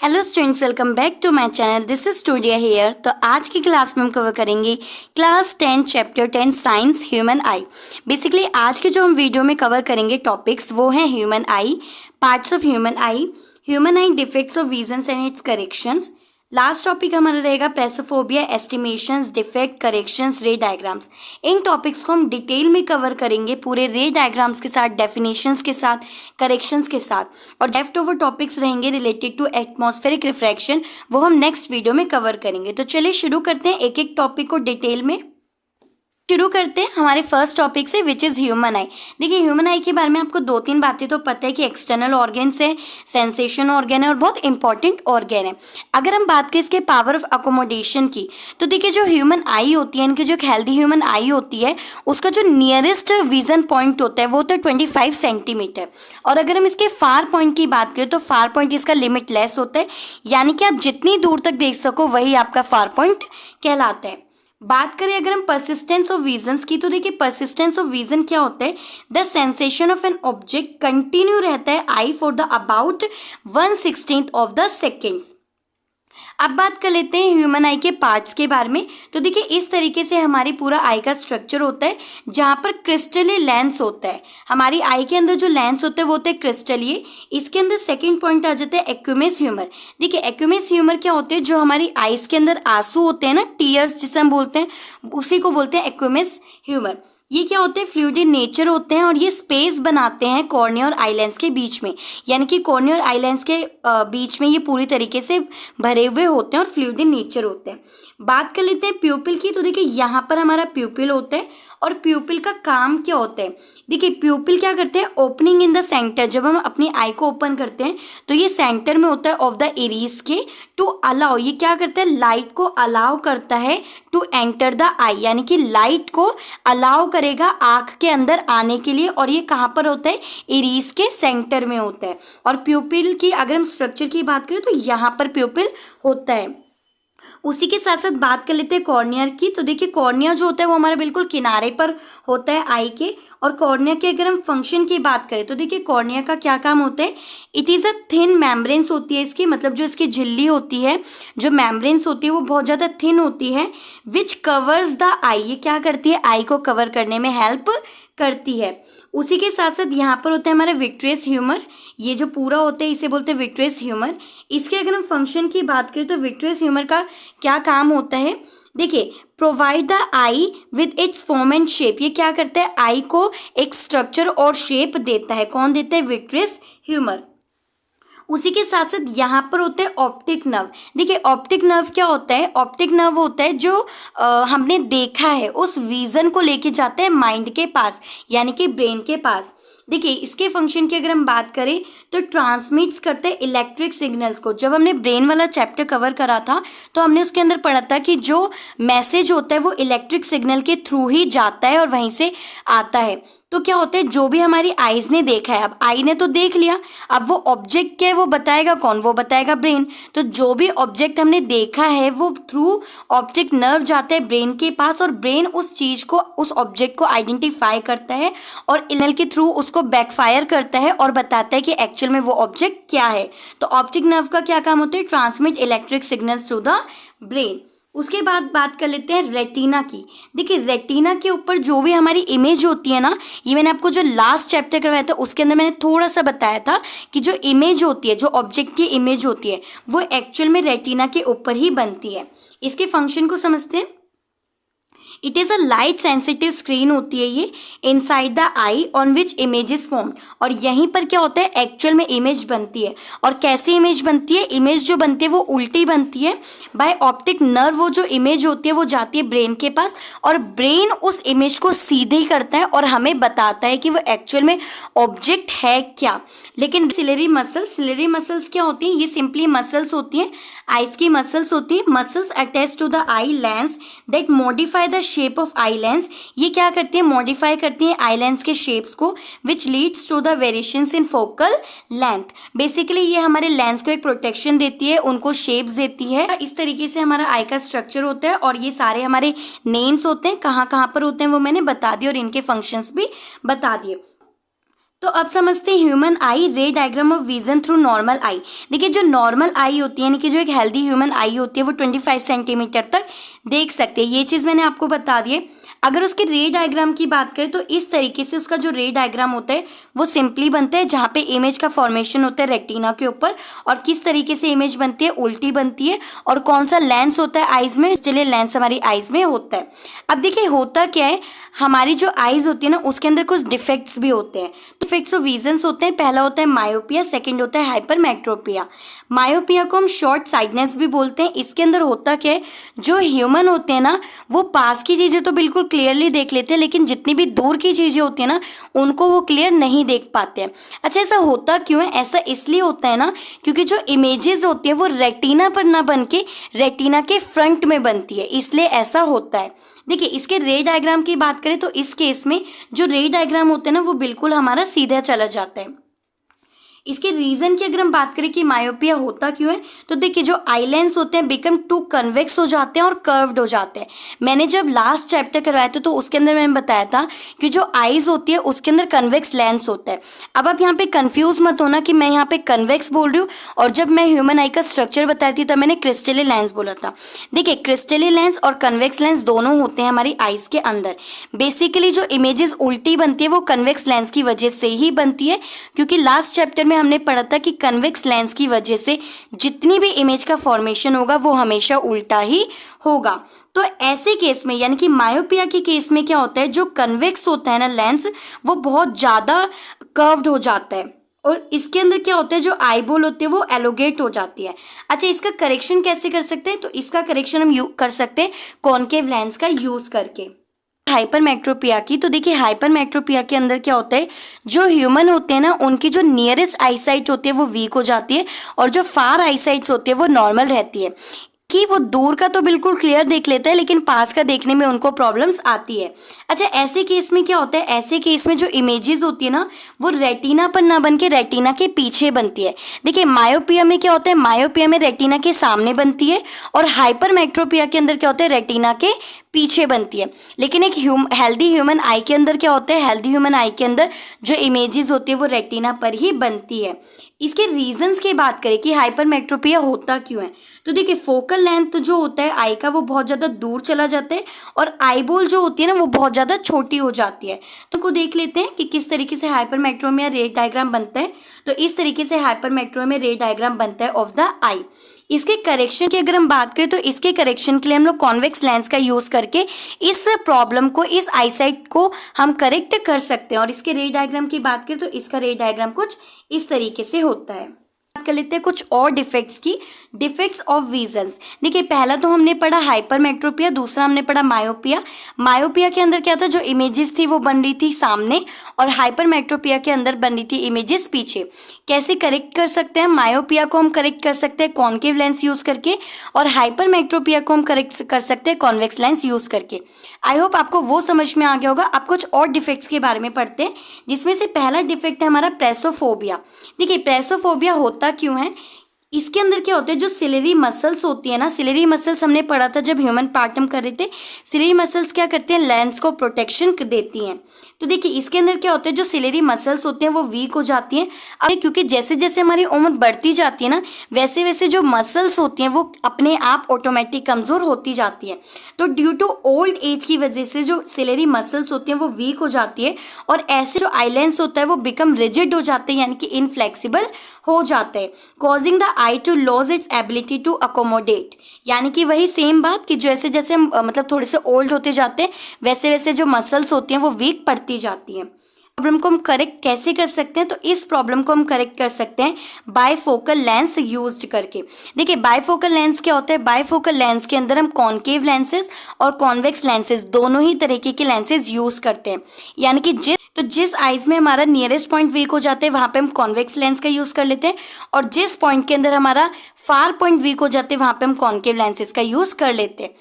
Hello students, welcome back to my channel. This is studio here. तो आज की class में हम कवर करेंगे class 10 chapter 10 science human eye. Basically आज के जो हम वीडियो में कवर करेंगे टॉपिक्स वो हैं human eye, parts of human eye defects of visions and its corrections. Last topic हमारा रहेगा presbyopia, estimations, defect, corrections, ray diagrams. इन टॉपिक्स को हम डिटेल में कवर करेंगे पूरे रे डायग्राम्स के साथ, डेफिनेशंस के साथ, करेक्शंस के साथ। और लेफ्ट ओवर टॉपिक्स रहेंगे रिलेटेड टू एटमॉस्फेरिक रिफ्रैक्शन, वो हम नेक्स्ट वीडियो में कवर करेंगे। तो चलिए शुरू करते हैं एक एक टॉपिक को डिटेल में। शुरू करते हैं हमारे फर्स्ट टॉपिक से, विच इज़ ह्यूमन आई। देखिए ह्यूमन आई के बारे में आपको दो तीन बातें तो पता है कि एक्सटर्नल ऑर्गेन्स है, सेंसेशन ऑर्गन है और बहुत इंपॉर्टेंट ऑर्गन है। अगर हम बात करें इसके पावर ऑफ अकोमोडेशन की, तो देखिए जो ह्यूमन आई होती है, इनकी जो एक हेल्दी ह्यूमन आई होती है, उसका जो नियरेस्ट विजन पॉइंट होता है वो होता है 25 सेंटीमीटर। और अगर हम इसके फार पॉइंट की बात करें तो फार पॉइंट इसका लिमिटलेस होता है, यानी कि आप जितनी दूर तक देख सको वही आपका फार पॉइंट कहलाता है। बात करें अगर हम परसिस्टेंस ऑफ विजन्स की, तो देखिए परसिस्टेंस ऑफ विजन क्या होता है, the sensation of an object continue रहता है eye for the about 1/16 of the seconds. अब बात कर लेते हैं ह्यूमन आई के पार्ट्स के बारे में। तो देखिए इस तरीके से हमारी पूरा आई का स्ट्रक्चर होता है, जहाँ पर क्रिस्टली लेंस होता है। हमारी आई के अंदर जो लेंस होते हैं वो होते हैं क्रिस्टलीय। इसके अंदर सेकंड पॉइंट आ जाता है एक्यूमेस ह्यूमर। देखिए एक्यूमेस ह्यूमर क्या होते हैं, जो हमारी आईज के अंदर आंसू होते हैं ना, टीयर्स जिसे हम बोलते हैं, उसी को बोलते हैं एक्यूमेस ह्यूमर। ये क्या होते हैं, फ्लूइड इन नेचर होते हैं और ये स्पेस बनाते हैं कॉर्निया और आईलेंस के बीच में, यानी कि कॉर्निया और आईलेंस के बीच में ये पूरी तरीके से भरे हुए होते हैं और फ्लूइड इन नेचर होते हैं। बात कर लेते हैं प्यूपिल की। तो देखिए यहाँ पर हमारा प्यूपिल होता है और प्यूपिल का काम क्या होता है। देखिए प्यूपिल क्या करते हैं, ओपनिंग इन द सेंटर। जब हम अपनी आई को ओपन करते हैं तो ये सेंटर में होता है ऑफ द इरीज के, टू अलाउ, ये क्या करता है, लाइट को अलाउ करता है टू एंटर द आई, यानी कि लाइट को अलाउ करेगा आँख के अंदर आने के लिए। और ये कहाँ पर होता है, इरीज के सेंटर में होता है। और प्यूपिल की अगर हम स्ट्रक्चर की बात करें तो यहाँ पर प्यूपिल होता है। उसी के साथ साथ बात कर लेते हैं कॉर्निया की। तो देखिए कॉर्निया जो होता है वो हमारा बिल्कुल किनारे पर होता है आई के। और कॉर्निया के अगर हम फंक्शन की बात करें तो देखिए कॉर्निया का क्या काम होता है, it is a thin membranes होती है इसकी, मतलब जो इसकी झिल्ली होती है, जो मेम्ब्रेन्स होती है वो बहुत ज़्यादा थिन होती है, विच कवर्स द आई। ये क्या करती है, आई को कवर करने में हेल्प करती है। उसी के साथ साथ यहाँ पर होता है हमारा विट्रियस ह्यूमर। ये जो पूरा होता है इसे बोलते हैं विट्रियस ह्यूमर। इसके अगर हम फंक्शन की बात करें तो विट्रियस ह्यूमर का क्या काम होता है, देखिए provide the I with its form and shape. ये क्या करता है, आई को एक स्ट्रक्चर और शेप देता है। कौन देता है, विट्रियस ह्यूमर। उसी के साथ साथ यहाँ पर होते हैं ऑप्टिक नर्व। देखिए ऑप्टिक नर्व क्या होता है, ऑप्टिक नर्व होता है जो हमने देखा है उस विजन को लेके जाता है माइंड के पास, यानी कि ब्रेन के पास। देखिए इसके फंक्शन की अगर हम बात करें तो ट्रांसमिट्स करते हैं इलेक्ट्रिक सिग्नल्स को। जब हमने ब्रेन वाला चैप्टर कवर करा था तो हमने उसके अंदर पढ़ा था कि जो मैसेज होता है वो इलेक्ट्रिक सिग्नल के थ्रू ही जाता है और वहीं से आता है। तो क्या होता है, जो भी हमारी आईज ने देखा है, अब आई ने तो देख लिया, अब वो ऑब्जेक्ट क्या है वो बताएगा कौन, वो बताएगा ब्रेन। तो जो भी ऑब्जेक्ट हमने देखा है वो थ्रू ऑप्टिक नर्व जाता है ब्रेन के पास, और ब्रेन उस चीज को, उस ऑब्जेक्ट को आइडेंटिफाई करता है और इनल के थ्रू उसको बैकफायर करता है और बताता है कि एक्चुअल में वो ऑब्जेक्ट क्या है। तो ऑप्टिक नर्व का क्या काम होता है, transmit electric signals to the brain. उसके बाद बात कर लेते हैं रेटिना की। देखिए रेटिना के ऊपर जो भी हमारी इमेज होती है ना, ये मैंने आपको जो लास्ट चैप्टर करवाया था उसके अंदर मैंने थोड़ा सा बताया था कि जो इमेज होती है, जो ऑब्जेक्ट की इमेज होती है वो एक्चुअल में रेटिना के ऊपर ही बनती है। इसके फंक्शन को समझते हैं। It is a light sensitive screen होती है ये inside the I on which image is formed. और यहीं पर क्या होता है, एक्चुअल में इमेज बनती है। और कैसी इमेज बनती है, इमेज जो बनती है वो उल्टी बनती है। बाय ऑप्टिक नर्व वो जो इमेज होती है वो जाती है ब्रेन के पास और ब्रेन उस इमेज को सीधे करता है और हमें बताता है कि वो एक्चुअल में ऑब्जेक्ट है क्या। लेकिन सिलेरी मसल्स क्या होती हैं, ये सिंपली मसल्स होती हैं, आइज की मसल्स होती है। Muscles attach to the eye lens that modify the shape of eye lens. ये क्या करती है, मॉडिफाई करती है आई लेंस के शेप्स को, which leads to the variations in focal length. Basically ये हमारे लेंस को एक प्रोटेक्शन देती है, उनको शेप्स देती है। इस तरीके से हमारा आई का स्ट्रक्चर होता है और ये सारे हमारे नेम्स होते हैं, कहाँ कहाँ पर होते हैं वो मैंने बता दिए और इनके फंक्शंस भी बता दिए। तो अब समझते हैं human eye ray diagram of vision through normal eye. देखिए जो नॉर्मल आई होती है यानी कि जो एक हेल्दी ह्यूमन आई होती है वो 25 सेंटीमीटर तक देख सकते हैं, ये चीज़ मैंने आपको बता दी है। अगर उसके रे डायग्राम की बात करें तो इस तरीके से उसका जो रे डायग्राम होता है वो सिंपली बनता है, जहाँ पे इमेज का फॉर्मेशन होता है रेटिना के ऊपर, और किस तरीके से इमेज बनती है, उल्टी बनती है, और कौन सा लेंस होता है आइज में, इसलिए लेंस हमारी आइज में होता है। अब देखिए होता क्या है, हमारी जो आइज होती है ना उसके अंदर कुछ डिफेक्ट्स भी होते हैं। डिफेक्ट्स ऑफ विजन्स होते हैं, पहला होता है मायोपिया, सेकंड होता है हाइपरमेट्रोपिया। मायोपिया को हम शॉर्ट साइडनेस भी बोलते हैं। इसके अंदर होता क्या है, जो ह्यूमन होते हैं ना वो पास की चीज़ें तो बिल्कुल क्लियरली देख लेते हैं, लेकिन जितनी भी दूर की चीज़ें होती है ना उनको वो क्लियर नहीं देख पाते हैं। अच्छा ऐसा होता क्यों है? ऐसा इसलिए होता है ना क्योंकि जो इमेजेस होती है वो रेटिना पर ना बन के रेटिना के फ्रंट में बनती है, इसलिए ऐसा होता है। देखिए इसके रे डायग्राम की बात करें तो इस केस में जो रे डायग्राम होते हैं ना वो बिल्कुल हमारा सीधा चला जाता है। इसके रीजन की अगर हम बात करें कि मायोपिया होता क्यों है, तो देखिए जो आई लेंस होते हैं बिकम टू कन्वेक्स हो जाते हैं और कर्व्ड हो जाते हैं। मैंने जब लास्ट चैप्टर करवाया था तो उसके अंदर मैंने बताया था कि जो आईज होती है उसके अंदर कन्वेक्स लेंस होता है। अब आप यहाँ पे कंफ्यूज मत होना कि मैं यहाँ पे कन्वेक्स बोल रही हूँ और जब मैं ह्यूमन आई का स्ट्रक्चर बताई थी तब मैंने क्रिस्टली लेंस बोला था। देखिए क्रिस्टली लेंस और कन्वेक्स लेंस दोनों होते हैं हमारी आईज के अंदर। बेसिकली जो इमेजेस उल्टी बनती है वो कन्वेक्स लेंस की वजह से ही बनती है, क्योंकि लास्ट चैप्टर में हमने पढ़ा था कि कन्वेक्स लेंस की वजह से जितनी भी इमेज का फॉर्मेशन होगा वो हमेशा उल्टा ही होगा। तो ऐसे केस में यानी कि मायोपिया के केस में क्या होता है, जो कन्वेक्स होता है ना लेंस वो बहुत ज़्यादा कर्व्ड हो जाता है, और इसके अंदर क्या होता है जो आईबॉल होती है वो एलोगेट हो जाती है। अच्छा इसका करेक्शन कैसे कर सकते हैं, तो इसका करेक्शन हम कर सकते हैं कॉनकेव लेंस का यूज़ करके। हाइपरमेट्रोपिया की, तो देखिए हाइपरमेट्रोपिया के अंदर क्या होता है, जो ह्यूमन होते हैं ना उनकी जो नियरेस्ट आईसाइट होती है वो वीक हो जाती है और जो फार आईसाइट्स होती है वो नॉर्मल रहती है, कि वो दूर का तो बिल्कुल क्लियर देख लेता है लेकिन पास का देखने में उनको प्रॉब्लम्स आती है। अच्छा ऐसे केस में क्या होता है, ऐसे केस में जो इमेजेस होती है ना वो रेटिना पर ना बन के रेटिना के पीछे बनती है। देखिए मायोपिया में क्या होता है, मायोपिया में रेटिना के सामने बनती है और हाइपरमेट्रोपिया के अंदर क्या होता है, रेटिना के पीछे बनती है। लेकिन एक हेल्दी ह्यूमन आई के अंदर क्या होता है, हेल्दी ह्यूमन आई के अंदर जो इमेजेस होती है वो रेटिना पर ही बनती है। इसके रीजंस की बात करें कि हाइपरमेट्रोपिया होता क्यों है, तो देखिए फोकल लेंथ जो होता है आई का वो बहुत ज़्यादा दूर चला जाता है और आईबॉल जो होती है ना वो बहुत ज़्यादा छोटी हो जाती है। तो उनको देख लेते हैं कि किस तरीके से हाइपरमेट्रोपिया रे डायग्राम बनता है। तो इस तरीके से हाइपरमेट्रोपिया रे डायग्राम बनता है ऑफ द आई। इसके करेक्शन की अगर हम बात करें तो इसके करेक्शन के लिए हम लोग कॉन्वेक्स लेंस का यूज़ करके इस प्रॉब्लम को, इस आईसाइट को हम करेक्ट कर सकते हैं। और इसके रे डायग्राम की बात करें तो इसका रे डायग्राम कुछ इस तरीके से होता है। बात कर लेते हैं कुछ और डिफेक्ट्स की, डिफेक्ट्स ऑफ विजन्स। देखिए पहला तो हमने पढ़ा हाइपरमेट्रोपिया, दूसरा हमने पढ़ा मायोपिया। मायोपिया के अंदर क्या था, जो इमेजेस थी वो बन रही थी सामने और हाइपरमेट्रोपिया के अंदर बन रही थी इमेजेस पीछे। कैसे करेक्ट कर सकते हैं, मायोपिया को हम करेक्ट कर सकते हैं कॉनकेव लेंस यूज़ करके और हाइपरमेट्रोपिया को हम करेक्ट कर सकते हैं कॉन्वेक्स लेंस यूज़ करके। आई होप आपको वो समझ में आ गया होगा। अब कुछ और डिफेक्ट्स के बारे में पढ़ते हैं, जिसमें से पहला डिफेक्ट है हमारा प्रेसोफोबिया। देखिए प्रेसोफोबिया होता क्यों है, इसके अंदर क्या होता है, जो सिलेरी मसल्स होती है ना, सिलेरी मसल्स हमने पढ़ा था जब ह्यूमन पार्ट हम कर रहे थे, सिलेरी मसल्स क्या करती हैं, लेंस को प्रोटेक्शन देती हैं। तो देखिए इसके अंदर क्या होता है, जो सिलेरी मसल्स होती हैं वो वीक हो जाती हैं। अब क्योंकि जैसे जैसे हमारी उम्र बढ़ती जाती है ना वैसे वैसे जो मसल्स होती हैं वो अपने आप ऑटोमेटिक कमज़ोर होती जाती है। तो ड्यू टू ओल्ड एज की वजह से जो सिलेरी मसल्स होती हैं वो वीक हो जाती है और ऐसे जो आई लेंस होता है वो बिकम रिजिड हो जाते हैं, यानी कि इनफ्लेक्सिबल हो जाते हैं, causing the eye to loss its ability to accommodate. यानी कि वही सेम बात कि जैसे जैसे हम मतलब थोड़े से ओल्ड होते जाते हैं वैसे वैसे जो मसल्स होती हैं वो वीक पड़ती जाती हैं। प्रॉब्लम को हम करेक्ट कैसे कर सकते हैं, तो इस प्रॉब्लम को हम करेक्ट कर सकते हैं बायफोकल लेंस यूज्ड करके। देखिए बायफोकल लेंस क्या होता है, बायफोकल लेंस के अंदर हम कॉनकेव लेंसेज और कॉन्वेक्स लेंसेज दोनों ही तरीके के लेंसेज यूज करते हैं। यानी कि जिस आइज में हमारा नियरेस्ट पॉइंट वीक हो जाते हैं वहां पे हम कॉन्वेक्स लेंस का यूज कर लेते हैं और जिस पॉइंट के अंदर हमारा फार पॉइंट वीक हो जाते हैं वहां पे हम कॉनकेव लेंसेज का यूज कर लेते हैं।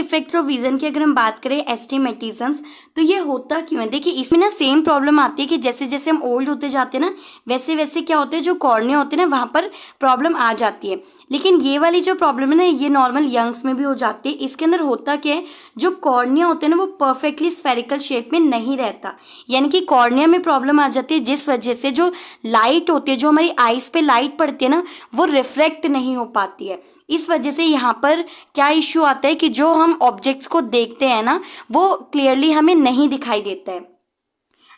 डिफेक्ट्स ऑफ विजन की अगर हम बात करें एस्टिमेटिज्म्स, तो ये होता क्यों है? देखिए इसमें ना सेम प्रॉब्लम आती है कि जैसे जैसे हम ओल्ड होते जाते हैं ना, वैसे वैसे क्या होता है, जो कॉर्निया होते हैं ना वहाँ पर प्रॉब्लम आ जाती है। लेकिन ये वाली जो प्रॉब्लम है ना, ये नॉर्मल यंग्स में भी हो जाती है। इसके अंदर होता क्या है, जो कॉर्निया होते हैं ना वो परफेक्टली स्फेरिकल शेप में नहीं रहता, यानी कि कॉर्निया में प्रॉब्लम आ जाती है, जिस वजह से जो लाइट होती है, जो हमारी आइज पे लाइट पड़ती है ना, वो रिफ्लेक्ट नहीं हो पाती है। इस वजह से यहाँ पर क्या इश्यू आता है कि जो हम ऑब्जेक्ट्स को देखते हैं ना, वो क्लियरली हमें नहीं दिखाई देता है।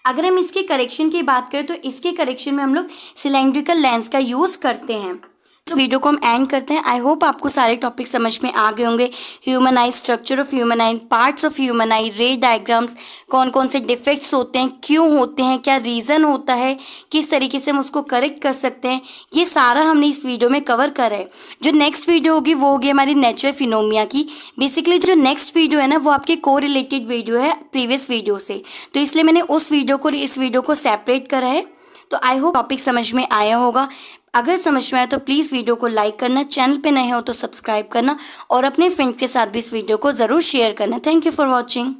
अगर हम इसके करेक्शन की बात करें तो इसके करेक्शन में हम लोग सिलेंड्रिकल लेंस का यूज़ करते हैं। तो वीडियो को हम एंड करते हैं। आई होप आपको सारे टॉपिक समझ में आ गए होंगे। Human I, structure of human eye, parts of human eye, रे डायग्राम्स, कौन कौन से डिफेक्ट्स होते हैं, क्यों होते हैं, क्या रीज़न होता है, किस तरीके से हम उसको करेक्ट कर सकते हैं, ये सारा हमने इस वीडियो में कवर करा है। जो नेक्स्ट वीडियो होगी वो होगी हमारी नेचर फिनोमिया की। बेसिकली जो नेक्स्ट वीडियो है ना, वो आपके को रिलेटेड वीडियो है प्रीवियस वीडियो से, तो इसलिए मैंने उस वीडियो को इस वीडियो को सेपरेट करा है। तो आई होप टॉपिक समझ में आया होगा। अगर समझ में आया तो प्लीज़ वीडियो को लाइक करना, चैनल पे नए हो तो सब्सक्राइब करना और अपने फ्रेंड्स के साथ भी इस वीडियो को ज़रूर शेयर करना। Thank you for watching.